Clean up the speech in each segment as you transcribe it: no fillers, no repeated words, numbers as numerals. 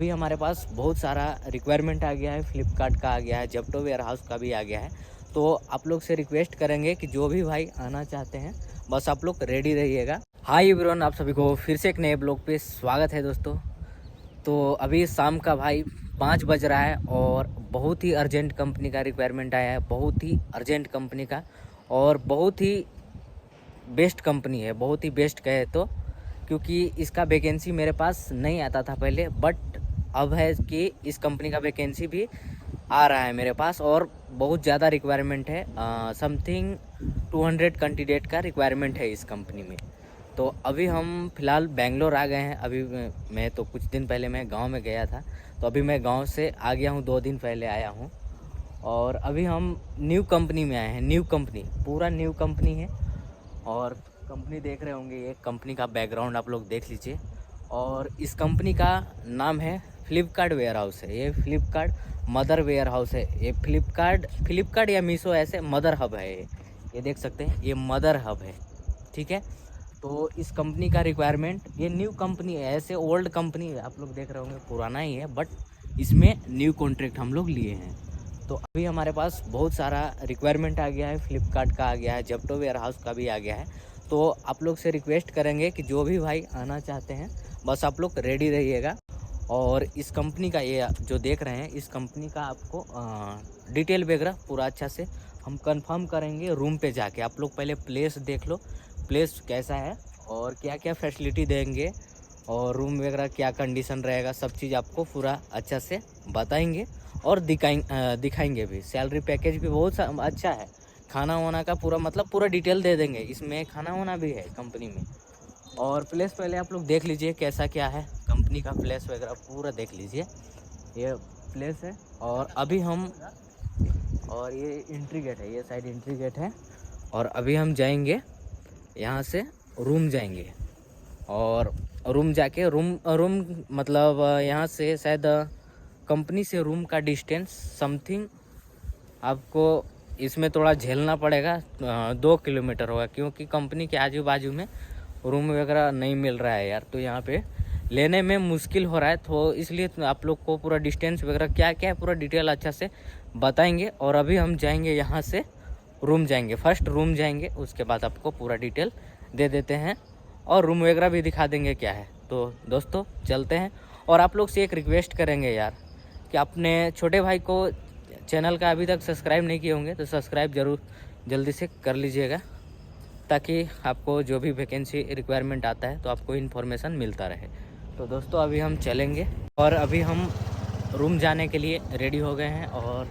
अभी हमारे पास बहुत सारा रिक्वायरमेंट आ गया है, फ्लिपकार्ट का आ गया है, जेप्टो वेयर हाउस का भी आ गया है। तो आप लोग से रिक्वेस्ट करेंगे कि जो भी भाई आना चाहते हैं बस आप लोग रेडी रहिएगा। हाय एवरीवन, आप सभी को फिर से एक नए ब्लॉग पे स्वागत है दोस्तों। तो अभी शाम का भाई 5 बज रहा है और बहुत ही अर्जेंट कंपनी का रिक्वायरमेंट आया है, बहुत ही अर्जेंट कंपनी का और बहुत ही बेस्ट कंपनी है, बहुत ही बेस्ट कहे तो, क्योंकि इसका वैकेंसी मेरे पास नहीं आता था पहले, बट अब है कि इस कंपनी का वैकेंसी भी आ रहा है मेरे पास और बहुत ज़्यादा रिक्वायरमेंट है। समथिंग 200 कैंडिडेट का रिक्वायरमेंट है इस कंपनी में। तो अभी हम फ़िलहाल बेंगलोर आ गए हैं। अभी मैं तो कुछ दिन पहले मैं गांव में गया था, तो अभी मैं गांव से आ गया हूं, 2 दिन पहले आया हूं। और अभी हम न्यू कंपनी में आए हैं। न्यू कंपनी, पूरा न्यू कंपनी है। और कंपनी देख रहे होंगे, ये कंपनी का बैकग्राउंड आप लोग देख लीजिए। और इस कंपनी का नाम है फ्लिपकार्ट वेयर हाउस है। ये फ्लिपकार्ट मदर वेयर हाउस है। ये फ्लिपकार्ट या मीशो ऐसे मदर हब है। ये देख सकते हैं, ये मदर हब है, ठीक है। तो इस कंपनी का रिक्वायरमेंट, ये न्यू कंपनी है, ऐसे ओल्ड कंपनी है आप लोग देख रहे होंगे, पुराना ही है, बट इसमें न्यू कॉन्ट्रैक्ट हम लोग लिए हैं। तो अभी हमारे पास बहुत सारा रिक्वायरमेंट आ गया है, फ्लिपकार्ट का आ गया है, जेप्टो वेयर हाउस का भी आ गया है। तो आप लोग से रिक्वेस्ट करेंगे कि जो भी भाई आना चाहते हैं बस आप लोग रेडी रहिएगा। और इस कंपनी का, ये जो देख रहे हैं, इस कंपनी का आपको डिटेल वगैरह पूरा अच्छा से हम कंफर्म करेंगे रूम पे जाके। आप लोग पहले प्लेस देख लो, प्लेस कैसा है और क्या क्या फैसिलिटी देंगे और रूम वगैरह क्या कंडीशन रहेगा, सब चीज़ आपको पूरा अच्छा से बताएंगे और दिखाएंगे भी। सैलरी पैकेज भी बहुत अच्छा है। खाना वाना का पूरा मतलब पूरा डिटेल दे देंगे, इसमें खाना वाना भी है कंपनी में। और प्लेस पहले आप लोग देख लीजिए कैसा क्या है, कंपनी का प्लेस वगैरह पूरा देख लीजिए। ये प्लेस है और अभी हम, और ये एंट्री गेट है, ये साइड एंट्री गेट है। और अभी हम जाएंगे यहाँ से, रूम जाएंगे। और रूम जाके रूम रूम मतलब यहाँ से शायद कंपनी से रूम का डिस्टेंस समथिंग आपको इसमें थोड़ा झेलना पड़ेगा, 2 किलोमीटर होगा, क्योंकि कंपनी के आजू बाजू में रूम वगैरह नहीं मिल रहा है यार। तो यहाँ पे लेने में मुश्किल हो रहा है, तो इसलिए तो आप लोग को पूरा डिस्टेंस वगैरह क्या क्या है पूरा डिटेल अच्छा से बताएंगे। और अभी हम जाएंगे यहाँ से रूम जाएंगे, फर्स्ट रूम जाएंगे, उसके बाद आपको पूरा डिटेल दे देते हैं और रूम वगैरह भी दिखा देंगे क्या है। तो दोस्तों चलते हैं। और आप लोग से एक रिक्वेस्ट करेंगे यार कि अपने छोटे भाई को चैनल का अभी तक सब्सक्राइब नहीं किए होंगे तो सब्सक्राइब ज़रूर जल्दी से कर लीजिएगा, ताकि आपको जो भी वैकेंसी रिक्वायरमेंट आता है तो आपको इन्फॉर्मेशन मिलता रहे। तो दोस्तों अभी हम चलेंगे और अभी हम रूम जाने के लिए रेडी हो गए हैं। और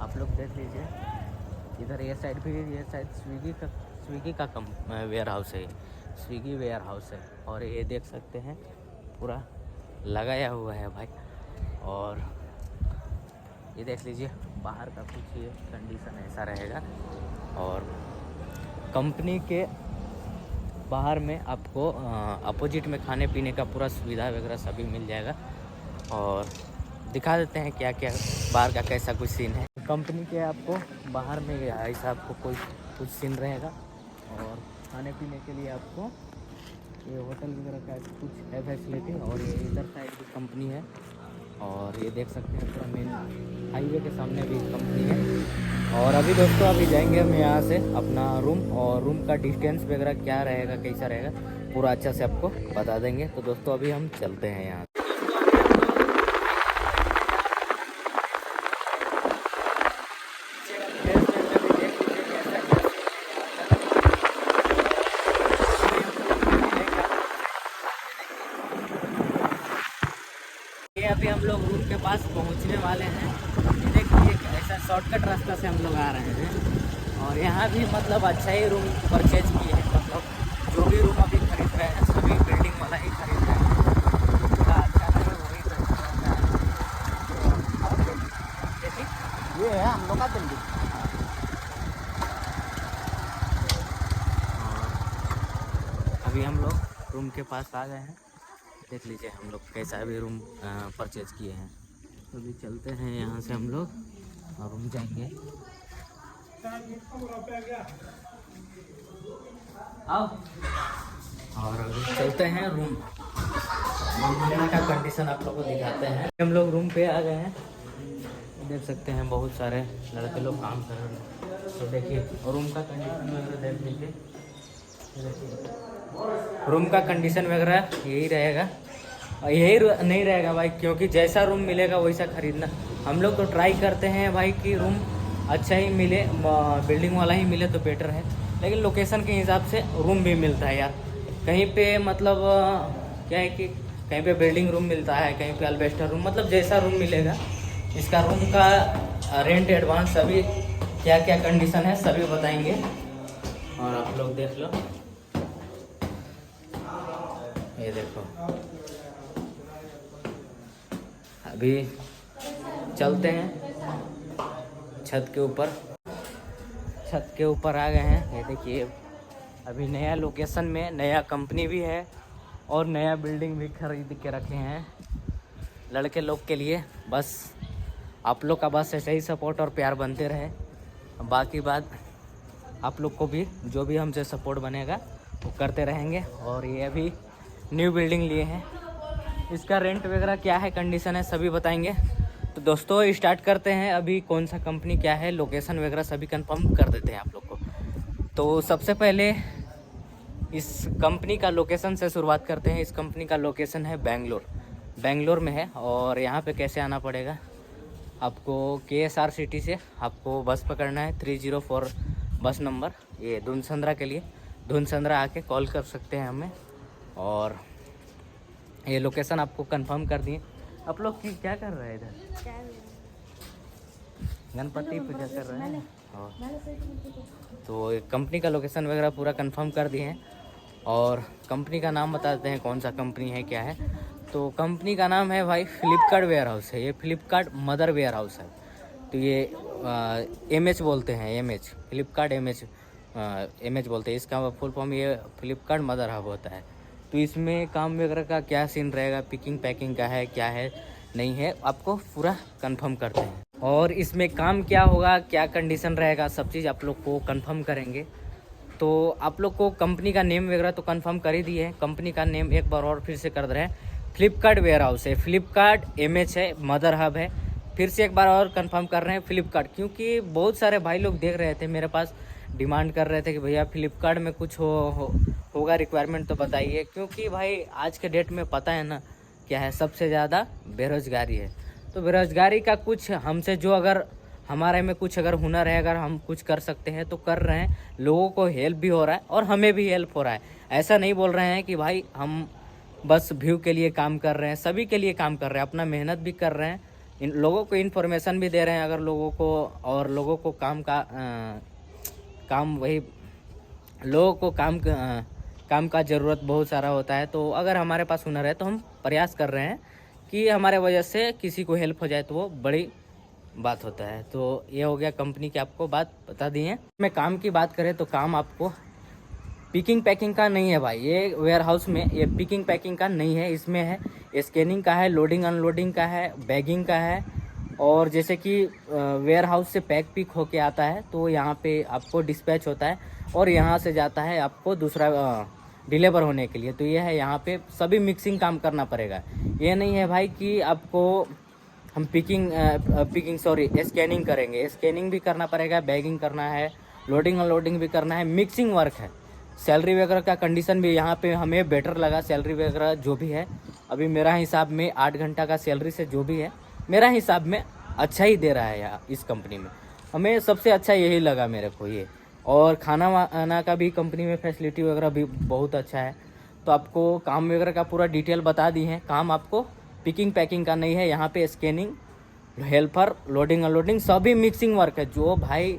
आप लोग देख लीजिए इधर ये साइड भी, ये साइड स्विगी का वेयर हाउस है, स्विगी वेयर हाउस है। और ये देख सकते हैं पूरा लगाया हुआ है भाई। और ये देख लीजिए बाहर का कुछ ये कंडीशन ऐसा रहेगा। और कंपनी के बाहर में आपको अपोजिट में खाने पीने का पूरा सुविधा वगैरह सभी मिल जाएगा। और दिखा देते हैं क्या क्या बाहर का कैसा कुछ सीन है। कंपनी के आपको बाहर में ऐसा आपको कोई कुछ सीन रहेगा। और खाने पीने के लिए आपको ये होटल वगैरह का कुछ है फैसिलिटी। और ये इधर साइड भी कंपनी है। और ये देख सकते हैं पूरा मेन हाईवे के सामने भी कंपनी है। और अभी दोस्तों अभी जाएंगे हम यहाँ से अपना रूम, और रूम का डिस्टेंस वगैरह क्या रहेगा कैसा रहेगा पूरा अच्छा से आपको बता देंगे। तो दोस्तों अभी हम चलते हैं यहाँ। ये अभी हम लोग रूम के पास पहुंचने वाले हैं। देखिए ऐसा शॉर्टकट रास्ता से हम लोग आ रहे हैं। और यहाँ भी मतलब अच्छा ही रूम परचेज किए हैं, मतलब जो भी रूम अभी खरीद रहे हैं सभी बिल्डिंग वाला ही खरीद रहे हैं। जिसका अच्छा है वही खरीदना है। देखिए ये है हम लोग का बिल्डिंग। अभी हम लोग रूम के पास आ गए हैं। देख लीजिए हम लोग कैसा भी रूम परचेज किए हैं। तो अभी चलते हैं यहाँ से हम लोग और रूम जाएंगे। आओ और अभी चलते हैं रूम। का कंडीशन आप लोग को दिखाते हैं। हम लोग रूम पे आ गए हैं, देख सकते हैं बहुत सारे लड़के लोग काम कर रहे हैं। तो देखिए रूम का कंडीशन वगैरह देख लीजिए, रूम का कंडीशन वगैरह यही रहेगा, यही नहीं रहेगा भाई, क्योंकि जैसा रूम मिलेगा वैसा खरीदना। हम लोग तो ट्राई करते हैं भाई कि रूम अच्छा ही मिले, बिल्डिंग वाला ही मिले तो बेटर है, लेकिन लोकेशन के हिसाब से रूम भी मिलता है यार। कहीं पे मतलब क्या है कि कहीं पे बिल्डिंग रूम मिलता है, कहीं पे अल्बेस्टर रूम, मतलब जैसा रूम मिलेगा। इसका रूम का रेंट एडवांस सभी क्या क्या कंडीशन है सभी बताएंगे, और आप लोग देख लो। ये देखो अभी चलते हैं छत के ऊपर, छत के ऊपर आ गए हैं। ये देखिए अभी नया लोकेशन में नया कंपनी भी है और नया बिल्डिंग भी खरीद के रखे हैं लड़के लोग के लिए। बस आप लोग का बस ऐसे ही सपोर्ट और प्यार बनते रहे, बाकी बात आप लोग को भी जो भी हमसे सपोर्ट बनेगा वो करते रहेंगे। और ये अभी न्यू बिल्डिंग लिए हैं, इसका रेंट वगैरह क्या है, कंडीशन है, सभी बताएंगे। तो दोस्तों स्टार्ट करते हैं। अभी कौन सा कंपनी क्या है, लोकेशन वगैरह सभी कंफर्म कर देते हैं आप लोग को। तो सबसे पहले इस कंपनी का लोकेशन से शुरुआत करते हैं। इस कंपनी का लोकेशन है बेंगलोर में है। और यहाँ पे कैसे आना पड़ेगा आपको, KSR सिटी से आपको बस पकड़ना है 304 बस नंबर, ये धुनसंद्रा के लिए। धुनसंद्रा आके कॉल कर सकते हैं हमें। और ये लोकेशन आपको कंफर्म कर दिए। आप लोग क्या कर रहे हैं इधर? गणपति पूजा कर रहे हैं। तो कंपनी का लोकेशन वगैरह पूरा कंफर्म कर दिए हैं। और कंपनी का नाम बताते हैं कौन सा कंपनी है क्या है। तो कंपनी का नाम है भाई फ्लिपकार्ट वेयर हाउस है, ये फ्लिपकार्ट मदर वेयर हाउस है। तो ये MH बोलते हैं, MH फ्लिपकार्ट MH बोलते हैं। इसका फुल फॉर्म ये फ्लिपकार्ट मदर हब होता है। तो इसमें काम वगैरह का क्या सीन रहेगा, पिकिंग पैकिंग का है क्या है नहीं है, आपको पूरा कंफर्म करते हैं। और इसमें काम क्या होगा, क्या कंडीशन रहेगा, सब चीज़ आप लोग को कंफर्म करेंगे। तो आप लोग को कंपनी का नेम वगैरह तो कंफर्म कर ही दिए हैं। कंपनी का नेम एक बार और फिर से कर दे रहे हैं, फ्लिपकार्ट वेयर हाउस है, फ्लिपकार्ट MH है, मदर हब है। फिर से एक बार और कंफर्म कर रहे हैं फ्लिपकार्ट, क्योंकि बहुत सारे भाई लोग देख रहे थे मेरे पास, डिमांड कर रहे थे कि भैया फ्लिपकार्ट में कुछ होगा रिक्वायरमेंट तो बताइए। क्योंकि भाई आज के डेट में पता है ना क्या है, सबसे ज़्यादा बेरोज़गारी है। तो बेरोज़गारी का कुछ हमसे जो अगर हमारे में कुछ अगर हुनर है, अगर हम कुछ कर सकते हैं तो कर रहे हैं। लोगों को हेल्प भी हो रहा है और हमें भी हेल्प हो रहा है। ऐसा नहीं बोल रहे हैं कि भाई हम बस व्यू के लिए काम कर रहे हैं, सभी के लिए काम कर रहे हैं, अपना मेहनत भी कर रहे हैं, इन लोगों को इन्फॉर्मेशन भी दे रहे हैं। अगर लोगों को और लोगों को काम का ज़रूरत बहुत सारा होता है। तो अगर हमारे पास हुनर है तो हम प्रयास कर रहे हैं कि हमारे वजह से किसी को हेल्प हो जाए तो वो बड़ी बात होता है। तो ये हो गया कंपनी की आपको बात बता दी है। मैं काम की बात करें तो काम आपको पिकिंग पैकिंग का नहीं है भाई, ये वेयर हाउस में ये पिकिंग पैकिंग का नहीं है। इसमें है स्कैनिंग का है, लोडिंग अनलोडिंग का है, बैगिंग का है। और जैसे कि वेयर हाउस से पैक पिक होके आता है तो यहाँ पे आपको डिस्पैच होता है और यहाँ से जाता है आपको दूसरा डिलीवर होने के लिए। तो ये है, यहाँ पे सभी मिक्सिंग काम करना पड़ेगा। ये नहीं है भाई कि आपको हम स्कैनिंग करेंगे, स्कैनिंग भी करना पड़ेगा, बैगिंग करना है, लोडिंग अनलोडिंग भी करना है, मिक्सिंग वर्क है। सैलरी वगैरह का कंडीशन भी यहाँ पे हमें बेटर लगा। सैलरी वगैरह जो भी है अभी मेरा हिसाब में 8 घंटा का सैलरी से जो भी है मेरा हिसाब में अच्छा ही दे रहा है यहाँ इस कंपनी में। हमें सबसे अच्छा यही लगा मेरे को ये। और खाना वाना का भी कंपनी में फैसिलिटी वगैरह भी बहुत अच्छा है। तो आपको काम वगैरह का पूरा डिटेल बता दी है। काम आपको पिकिंग पैकिंग का नहीं है, यहाँ पे स्कैनिंग, हेल्पर, लोडिंग अनलोडिंग सभी मिक्सिंग वर्क है। जो भाई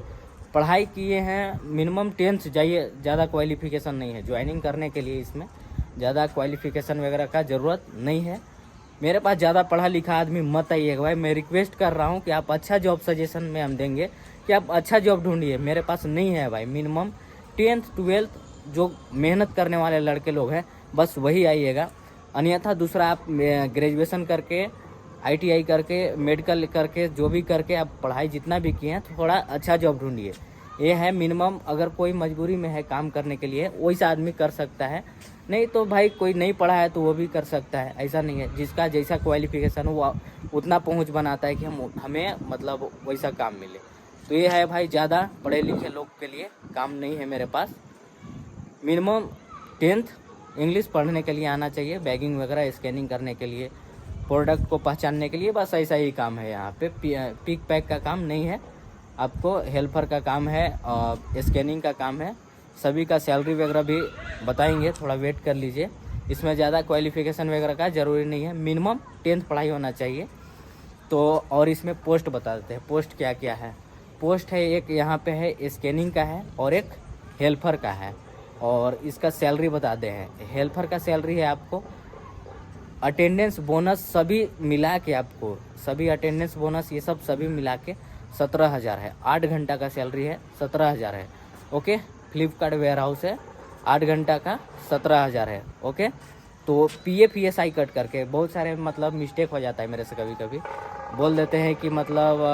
पढ़ाई किए हैं मिनिमम 10th जाइए, ज़्यादा क्वालिफिकेशन नहीं है ज्वाइनिंग करने के लिए। इसमें ज़्यादा क्वालिफिकेशन वगैरह का ज़रूरत नहीं है। मेरे पास ज़्यादा पढ़ा लिखा आदमी मत आइएगा भाई। मैं रिक्वेस्ट कर रहा हूँ कि आप अच्छा जॉब सजेशन में हम देंगे कि आप अच्छा जॉब ढूंढिए। मेरे पास नहीं है भाई, मिनिमम 10th 12th जो मेहनत करने वाले लड़के लोग हैं बस वही आइएगा। अन्यथा दूसरा आप ग्रेजुएशन करके, ITI करके, मेडिकल करके, जो भी करके आप पढ़ाई जितना भी किए हैं थोड़ा अच्छा जॉब ढूंढिए। ये है मिनिमम। अगर कोई मजबूरी में है काम करने के लिए वैसा आदमी कर सकता है, नहीं तो भाई कोई नहीं पढ़ा है तो वो भी कर सकता है। ऐसा नहीं है, जिसका जैसा क्वालिफिकेशन हो वो उतना पहुंच बनाता है कि हमें मतलब वैसा काम मिले। तो ये है भाई, ज़्यादा पढ़े लिखे लोग के लिए काम नहीं है मेरे पास। मिनिमम 10th इंग्लिश पढ़ने के लिए आना चाहिए, बैगिंग वगैरह स्कैनिंग करने के लिए, प्रोडक्ट को पहचानने के लिए, बस ऐसा ही काम है यहाँ पे। पिक पैक का काम नहीं है, आपको हेल्पर का काम है और स्कैनिंग का काम है। सभी का सैलरी वगैरह भी बताएंगे, थोड़ा वेट कर लीजिए। इसमें ज़्यादा क्वालिफिकेशन वगैरह का ज़रूरी नहीं है, मिनिमम 10th पढ़ाई होना चाहिए। तो और इसमें पोस्ट बता देते हैं, पोस्ट क्या क्या है। पोस्ट है एक यहाँ पे है स्कैनिंग का है और एक हेल्पर का है। और इसका सैलरी बता दे हैं। हेल्पर का सैलरी है आपको अटेंडेंस बोनस सभी मिला के, आपको सभी अटेंडेंस बोनस ये सब सभी मिला के 17,000 है। 8 घंटा का सैलरी है, 17,000 है। ओके, फ्लिपकार्ट वेयर हाउस है, 8 घंटा का 17,000 है। ओके, तो PF ESI कट करके बहुत सारे मतलब मिस्टेक हो जाता है मेरे से, कभी कभी बोल देते हैं कि मतलब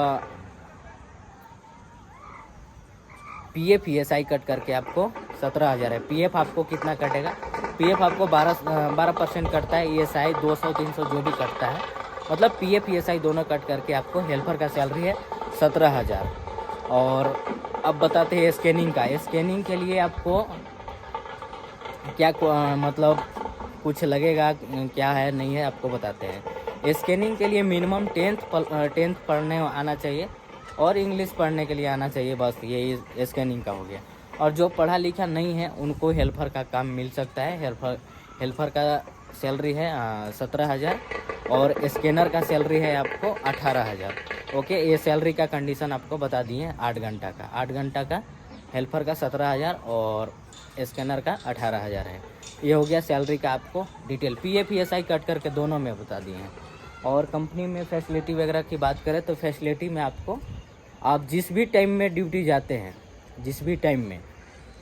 PF ESI कट करके आपको 17,000 है। PF आपको कितना कटेगा? PF आपको 12% कटता है। ESI 200-300 जो भी कटता है, मतलब PF ESI दोनों कट करके आपको हेल्पर का सैलरी है 17,000। और अब बताते हैं स्कैनिंग का। स्कैनिंग के लिए आपको क्या मतलब कुछ लगेगा क्या है नहीं है, आपको बताते हैं। स्कैनिंग के लिए मिनिमम 10th पढ़ने आना चाहिए और इंग्लिश पढ़ने के लिए आना चाहिए, बस यही स्कैनिंग का हो गया। और जो पढ़ा लिखा नहीं है उनको हेल्पर का काम मिल सकता है। हेल्पर का सैलरी है 17,000 और स्कैनर का सैलरी है आपको 18,000। ओके, ये सैलरी का कंडीशन आपको बता दिए। 8 घंटा का 8 घंटा का हेल्पर का 17,000 और स्कैनर का 18,000 है। ये हो गया सैलरी का आपको डिटेल। PF ESI कट करके दोनों में बता दिए हैं। और कंपनी में फैसिलिटी वगैरह की बात करें तो फैसिलिटी में आपको, आप जिस भी टाइम में ड्यूटी जाते हैं, जिस भी टाइम में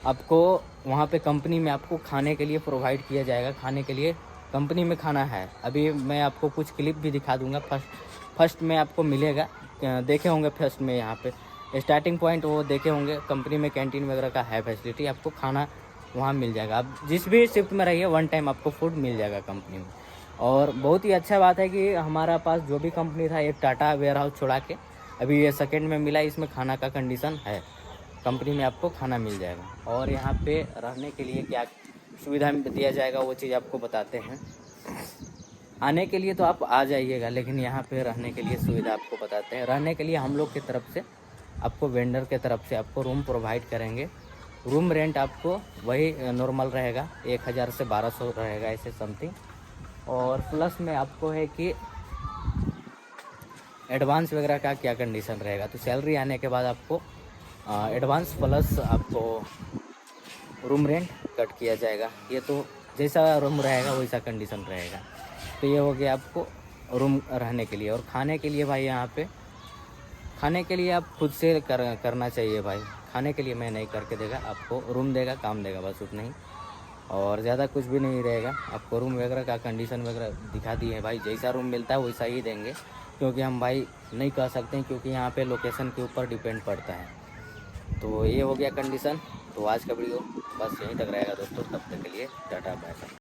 आपको वहाँ पे कंपनी में आपको खाने के लिए प्रोवाइड किया जाएगा। खाने के लिए कंपनी में खाना है। अभी मैं आपको कुछ क्लिप भी दिखा दूंगा। फर्स्ट में आपको मिलेगा, देखे होंगे फर्स्ट में यहाँ पे स्टार्टिंग पॉइंट वो देखे होंगे। कंपनी में कैंटीन वगैरह का है फैसिलिटी, आपको खाना वहाँ मिल जाएगा। आप जिस भी शिफ्ट में रहिए 1 टाइम आपको फूड मिल जाएगा कंपनी में। और बहुत ही अच्छा बात है कि हमारा पास जो भी कंपनी था, एक टाटा वेयर हाउस छोड़ा के अभी ये सेकंड में मिला, इसमें खाना का कंडीशन है। कंपनी में आपको खाना मिल जाएगा। और यहाँ पे रहने के लिए क्या सुविधा दिया जाएगा वो चीज़ आपको बताते हैं। आने के लिए तो आप आ जाइएगा, लेकिन यहाँ पे रहने के लिए सुविधा आपको बताते हैं। रहने के लिए हम लोग की तरफ से आपको वेंडर के तरफ से आपको रूम प्रोवाइड करेंगे। रूम रेंट आपको वही नॉर्मल रहेगा, 1,000 से 1,200 रहेगा ऐसे समथिंग। और प्लस में आपको है कि एडवांस वगैरह का क्या कंडीशन रहेगा, तो सैलरी आने के बाद आपको एडवांस प्लस आपको रूम रेंट कट किया जाएगा। ये तो जैसा रूम रहेगा वैसा कंडीशन रहेगा। तो ये हो गया आपको रूम रहने के लिए। और खाने के लिए भाई, यहाँ पे खाने के लिए आप खुद से करना चाहिए भाई। खाने के लिए मैं नहीं करके देगा, आपको रूम देगा, काम देगा, बस उतना ही। और ज़्यादा कुछ भी नहीं रहेगा। आपको रूम वगैरह का कंडीशन वगैरह दिखा दिए है भाई। जैसा रूम मिलता है वैसा ही देंगे, क्योंकि हम भाई नहीं कह सकते हैं, क्योंकि यहाँ पे लोकेशन के ऊपर डिपेंड पड़ता है। तो ये हो गया कंडीशन। तो आज का वीडियो बस यहीं तक रहेगा दोस्तों। तब तक के लिए टाटा बाय बाय।